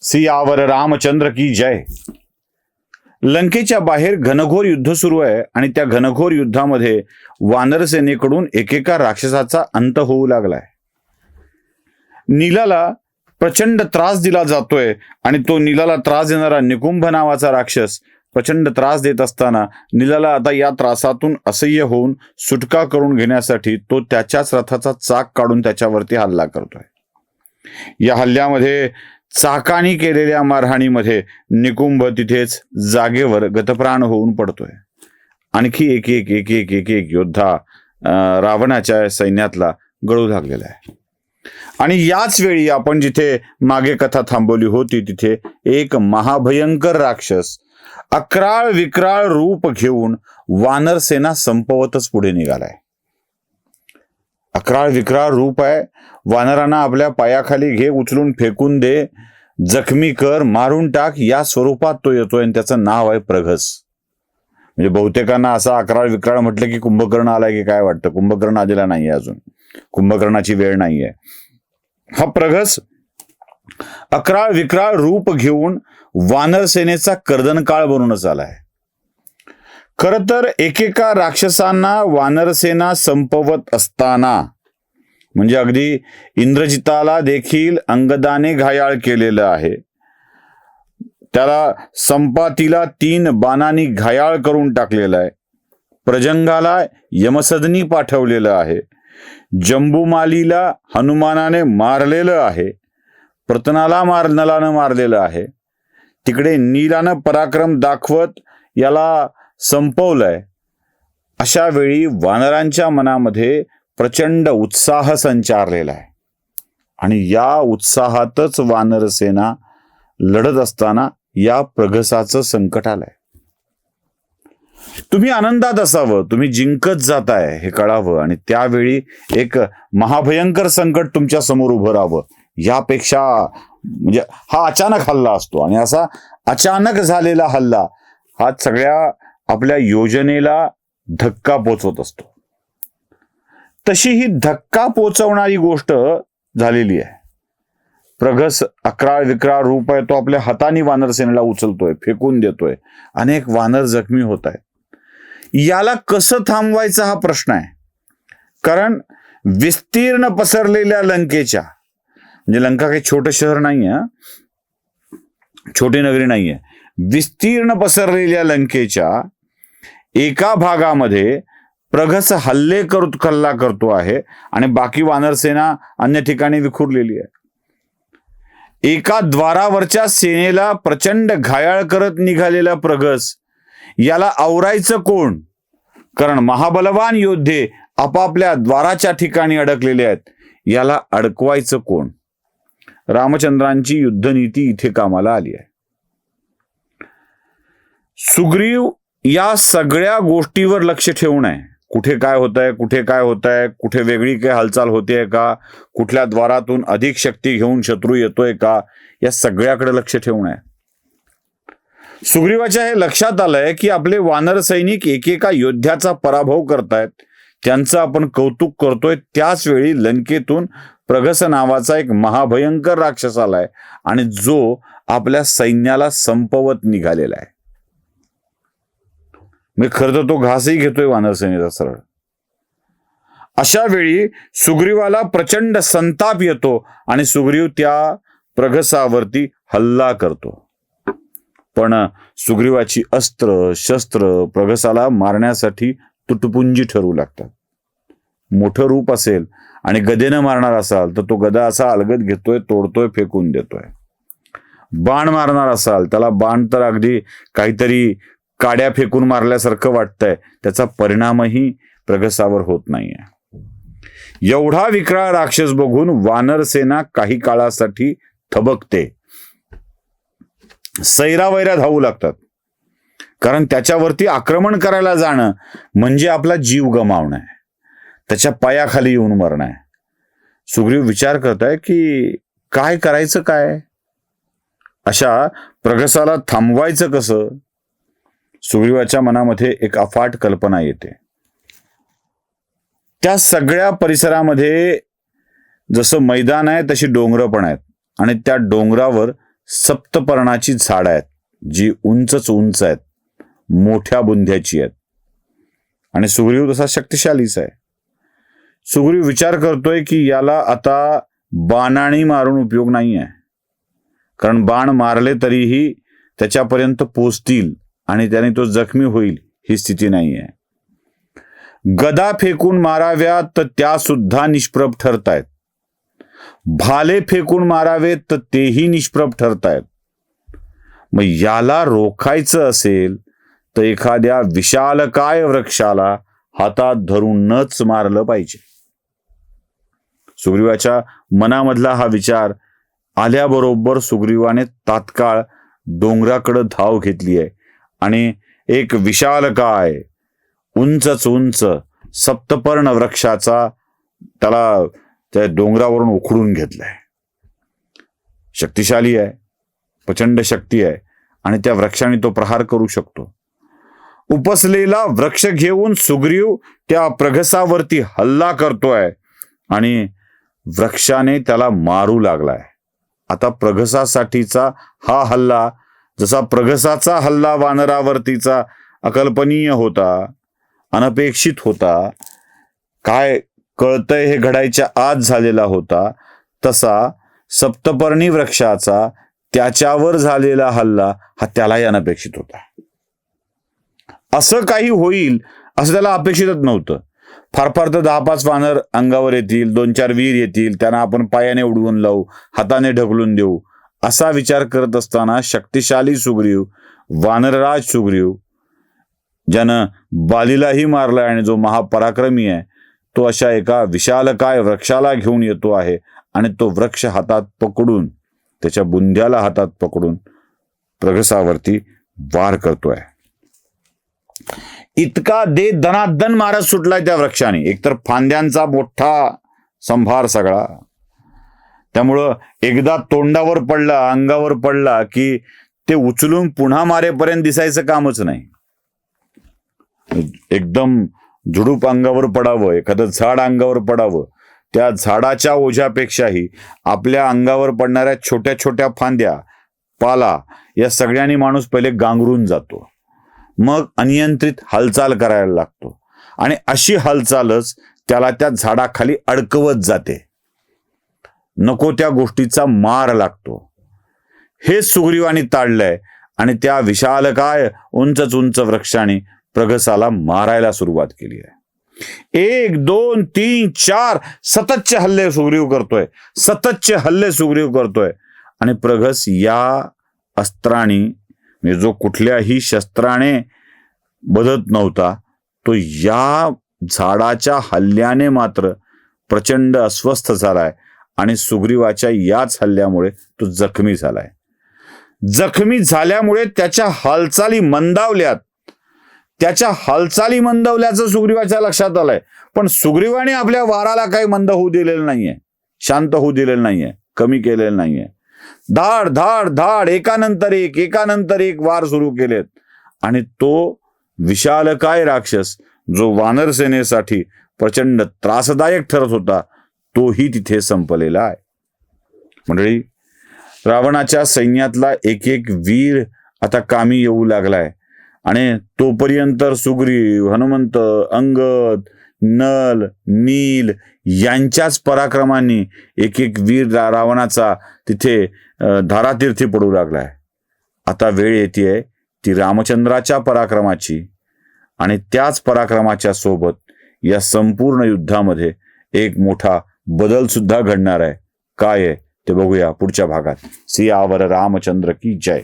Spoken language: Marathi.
सियावर रामचंद्र की जय. लंकेच्या बाहेर घनघोर युद्ध सुरू आहे आणि त्या घनघोर युद्धामध्ये वानर सेनेकडून एकेका राक्षसाचा अंत होऊ लागलाय. नीलाला प्रचंड त्रास दिला जातोय आणि तो नीलाला त्रास देणारा निकुंभ नावाचा राक्षस प्रचंड त्रास देत असताना नीलाला आता या त्रासातून असह्य होऊन सुटका करून घेण्यासाठी तो त्याच्याच रथाचा चाक काढून त्याच्यावरती हल्ला करतोय. या हल्ल्यामध्ये चाकानी केलेल्या मारहाणीमध्ये निकुंभ तिथेच जागेवर गतप्राण होऊन पडतोय. आणखी एक एक एक एक एक एक योद्धा रावणाच्या सैन्यातला गळू लागलेला आहे. आणि याच वेळी आपण जिथे मागे कथा थांबवली होती तिथे एक महाभयंकर राक्षस अक्राळ विक्राळ रूप घेऊन वानर सेना संपवतच पुढे निघालाय. अक्राळ विक्राळ रूप आहे. वानरांना आपल्या पायाखाली घे, उचलून फेकून दे, जखमी कर, मारून टाक या स्वरूपात तो येतोय आणि त्याचं नाव आहे प्रघस. म्हणजे बहुतेकांना असा अक्राळ विक्राळ म्हटलं की कुंभकर्ण आलाय की काय वाटतं. कुंभकर्ण आलेला नाहीये अजून, कुंभकर्णाची वेळ नाहीये. हा प्रघस अक्राळ विक्राळ रूप घेऊन वानर सेनेचा कर्दनकाळ बनूनच आलाय. खर तर एकेका राक्षसांना वानरसेना संपवत असताना म्हणजे अगदी इंद्रजिताला देखील अंगदाने घायाळ केलेलं आहे. त्याला संपातीला 3 बाणांनी घायाळ करून टाकलेलं आहे. प्रजंगाला यमसदनी पाठवलेलं आहे. जंबुमालीला हनुमानाने मारलेलं आहे. प्रतनाला नलानं मारलेलं आहे. तिकडे नीलानं पराक्रम दाखवत याला संपवलंय. अशा वेळी वानरांच्या मनामध्ये प्रचंड उत्साह संचारलेला आहे आणि या उत्साहातच वानरसेना लढत असताना या प्रघसाचं संकट आलंय. तुम्ही आनंदात असावं, तुम्ही जिंकत जाताय हे कळावं आणि त्यावेळी एक महाभयंकर संकट तुमच्या समोर उभं राहावं. यापेक्षा म्हणजे हा अचानक हल्ला असतो आणि असा अचानक झालेला हल्ला हा सगळ्या आपल्या योजनेला धक्का पोचवत असतो. तशी ही धक्का पोचवणारी गोष्ट झालेली आहे. प्रघस अक्राळ विक्राळ रूप आहे. तो आपल्या हाताने वानर सेनेला उचलतोय, फेकून देतोय. अनेक वानर जखमी होत आहेत. याला कसं थांबवायचा हा प्रश्न आहे. कारण विस्तीर्ण पसरलेल्या लंकेच्या, म्हणजे लंका काही छोटं शहर नाहीये, छोटी नगरी नाहीये, विस्तीर्ण पसरलेल्या लंकेच्या एका भागामध्ये प्रघस हल्ला करतो आहे आणि बाकी वानरसेना अन्य ठिकाणी विखुरलेली आहे. एका द्वारावरच्या सेनेला प्रचंड घायाळ करत निघालेला प्रघस याला आवरायचं कोण. कारण महाबलवान योद्धे आपापल्या द्वाराच्या ठिकाणी अडकलेले आहेत. याला अडकवायचं कोण. रामचंद्रांची युद्धनीती इथे कामाला आली आहे. सुग्रीव या सगळ्या गोष्टीवर लक्ष ठेवून आहे. कुठे काय होत आहे, कुठे काय होत आहे, कुठे वेगळी काय हालचाल होतेय का, कुठल्या द्वारातून अधिक शक्ती घेऊन शत्रू येतोय का, या सगळ्याकडे लक्ष ठेवून आहे. सुग्रीवाच्या हे लक्षात आलंय की आपले वानर सैनिक एकेका योद्ध्याचा पराभव करतायत, त्यांचं आपण कौतुक करतोय. त्याच वेळी लंकेतून प्रघस नावाचा एक महाभयंकर राक्षस आलाय आणि जो आपल्या सैन्याला संपवत निघालेला आहे. मी खरं तर तो घासही घेतोय वानर सेनेचा सरळ. अशा वेळी सुग्रीवाला प्रचंड संताप येतो आणि सुग्रीव त्या प्रघसावरती हल्ला करतो. पण सुग्रीवाची अस्त्र शस्त्र प्रघसाला मारण्यासाठी तुटपुंजी ठरू लागतात. मोठं रूप असेल आणि गदेनं मारणार असाल तर तो गदा असा अलगद घेतोय, तोडतोय, फेकून देतोय. बाण मारणार असाल त्याला बाण तर अगदी काहीतरी काड्या फेकून मारल्यासारखं वाटतंय. त्याचा परिणामही प्रघसावर होत नाहीये. एवढा विक्राळ राक्षस बघून वानर सेना काही काळासाठी थबकते. सैरावैरा धावू लागतात. कारण त्याच्यावरती आक्रमण करायला जाणं म्हणजे आपला जीव गमावणं आहे, त्याच्या पायाखाली येऊन मरणं आहे. सुग्रीव विचार करताय की काय करायचं काय, अशा प्रघसाला थांबवायचं कसं. सुग्रीवाच्या मनामध्ये एक अफाट कल्पना येते. त्या सगळ्या परिसरामध्ये जसं मैदान आहे तशी डोंगरं पण आहेत आणि त्या डोंगरावर सप्तपर्णाची झाड आहेत, जी उंचच उंच आहेत, मोठ्या बुंध्याची आहेत. आणि सुग्रीव तसा शक्तिशालीच आहे. सुग्रीव विचार करतोय की याला आता बाणाने मारून उपयोग नाही आहे, कारण बाण मारले तरीही त्याच्यापर्यंत पोचतील आणि त्याने तो जखमी होईल ही स्थिती नाही आहे. गदा फेकून माराव्यात तर त्या सुद्धा निष्प्रभ ठरतायत. भाले फेकून मारावेत तर तेही निष्प्रभ ठरतायत. मग याला रोखायचं असेल तर एखाद्या विशालकाय वृक्षाला हातात धरूनच मारलं पाहिजे. सुग्रीवाच्या मनामधला हा विचार आल्याबरोबर सुग्रीवाने तात्काळ डोंगराकडे धाव घेतली आहे आणि एक विशालकाय उंचच उंच सप्तपर्ण वृक्षाचा त्याला त्या डोंगरावरून उखडून घेतलाय. शक्तिशाली आहे, प्रचंड शक्ती आहे आणि त्या वृक्षाने तो प्रहार करू शकतो. उपसलेला वृक्ष घेऊन सुग्रीव त्या प्रघसावरती हल्ला करतोय आणि वृक्षाने त्याला मारू लागलाय. आता प्रघसासाठीचा हा हल्ला जसा प्रघसाचा हल्ला वानरावरतीचा अकल्पनीय होता, अनपेक्षित होता, काय कळतंय हे घडायच्या आत झालेला होता, तसा सप्तपर्णी वृक्षाचा त्याच्यावर झालेला हल्ला हा त्यालाही अनपेक्षित होता. असं काही होईल असं त्याला अपेक्षितच नव्हतं. फार फार तर 10-5 वानर अंगावर येतील, 2-4 वीर येतील, त्यांना आपण पायाने उडवून लावू, हाताने ढकलून देऊ, असा विचार करत असताना शक्तिशाली सुग्रीव, वानरराज सुग्रीव, ज्यानं बालीलाही मारलाय आणि जो महापराक्रमी आहे, तो अशा एका विशालकाय वृक्षाला घेऊन येतो आहे आणि तो वृक्ष हातात पकडून, त्याच्या बुंध्याला हातात पकडून प्रघसावरती वार करतोय. इतका दे दनादन मारत सुटलाय त्या वृक्षाने. एकतर फांद्यांचा मोठा संभार सगळा, त्यामुळं एकदा तोंडावर पडला, अंगावर पडला की ते उचलून पुन्हा मारेपर्यंत दिसायचं कामच नाही. एकदम झुडूप अंगावर पडावं, एखादं झाड अंगावर पडावं, त्या झाडाच्या ओझ्यापेक्षाही आपल्या अंगावर पडणाऱ्या छोट्या छोट्या फांद्या, पाला, या सगळ्यांनी माणूस पहिले गांगरून जातो, मग अनियंत्रित हालचाल करायला लागतो आणि अशी हालचालच त्याला त्या झाडाखाली अडकवत जाते. नको त्या गोष्टीचा मार लागतो. हे सुग्रीवाने ताडलंय आणि त्या विशालकाय उंच उंच वृक्षाने प्रघसाला मारायला सुरुवात केली आहे. 1, 2, 3, 4 सततचे हल्ले सुग्रीव करतोय, सततचे हल्ले सुग्रीव करतोय आणि प्रघस या अस्त्राने, म्हणजे जो कुठल्याही शस्त्राने बधत नव्हता, तो या झाडाच्या हल्ल्याने मात्र प्रचंड अस्वस्थ झालाय आणि सुग्रीवाच्या याच हल्ल्यामुळे तो जखमी झालाय. जखमी झाल्यामुळे त्याच्या हालचाली मंदावल्यात. त्याच्या हालचाली मंदावल्याचं सुग्रीवाच्या लक्षात आलंय, पण सुग्रीवाने आपल्या वाराला काही मंद होऊ दिलेलं नाहीये, शांत होऊ दिलेलं नाहीये, कमी केलेलं नाहीये. धाड धाड धाड एकानंतर एक वार सुरू केलेत आणि तो विशालकाय राक्षस, जो वानर सेनेसाठी प्रचंड त्रासदायक ठरत होता, तोही तिथे संपलेला आहे. मंडळी, रावणाच्या सैन्यातला एक एक वीर आता कामी येऊ लागलाय आणि तोपर्यंत सुग्रीव, हनुमंत, अंगद, नल, नील यांच्याच पराक्रमांनी एक एक वीर रावणाचा तिथे धारातीर्थी पडू लागलाय. आता वेळ येते ती रामचंद्राच्या पराक्रमाची आणि त्याच पराक्रमाच्या सोबत या संपूर्ण युद्धामध्ये एक मोठा बदल सुद्धा घडणार आहे. काय आहे ते बघूया पुढच्या भागात. सियावर रामचंद्र की जय.